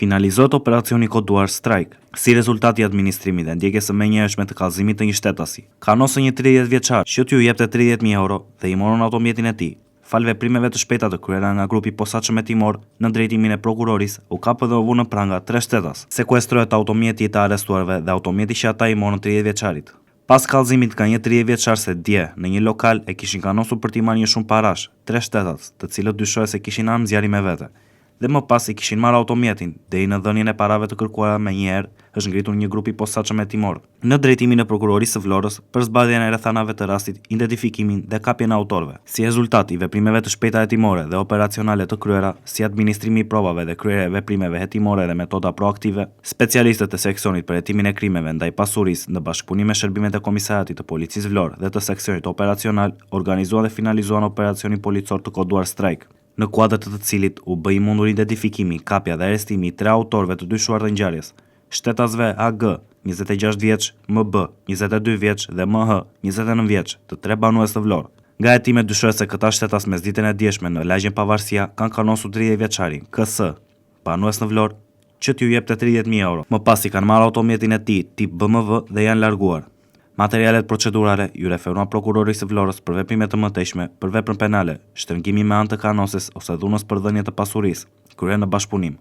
Finalizohet operacioni koduar Strike, si rezultat i administrimit dhe ndjekjes së menjëhershme të kallëzimit të një shtetësi. Kanosë një 30 vjeçar që t'ju jepte 30.000 euro dhe i morën automjetin e tij. Fal veprimeve të shpejta të kryera nga grupi posaçëm hetimor në drejtimin e prokurorisë, u kapë dhe u vu në pranga 3 shtetas. Sekuestrohet automjeti i të arrestuarve dhe automjeti që ata i morën 30 vjeçarit. Pas kallëzimit nga një 30 vjeçar se dje në një lokal e kishin kanosur për t'i marrë një shumë parash, 3 shtetas, të cilët dyshohet se kishin armë zjarri me vete. Dhe më pas i kishin marrë automjetin, deri në dhënien e parave të kërkuara me njëherë është ngritur një grup i posaçëm hetimor në drejtimin e prokurorisë së Vlorës për zbardhjen e rrethanave të rastit, identifikimin dhe kapjen e autorëve. Si rezultat i veprimeve të shpejta hetimore dhe operacionale të kryera, si administrimi i provave dhe kryerja e veprimeve hetimore dhe metoda proaktive, specialistët e seksionit për hetimin e krimeve ndaj pasurisë në bashkëpunim me shërbimet e komisariatit të policisë Vlorë dhe të seksionit operacional organizuan dhe finalizuan operacionin policor të koduar Strike, në kuadër të cilit u bë i mundur identifikimi, kapja dhe arrestimi i 3 autorëve të dyshuar të ngjarjes, shtetasve AG, 26 vjeç, MB, 22 vjeç dhe MH, 29 vjeç, të 3 banues të Vlorë. Nga hetimet dyshohet se këta shtetas mes ditën e djeshme në lagjen Pavarësia kanë kanosur 30 vjeçarin KS, banues në Vlorë, që t'ju jepte 30.000 euro. Më pas i kanë marrë automjetin e tij tip BMW dhe janë larguar. Materialet procedurale ju referuan prokurorisë së Vlorës për veprime të mëtejshme, për veprën penale, shtrëngimi me anë të kanoses ose dhunës për dhënie të pasurisë, kryer në bashkëpunim.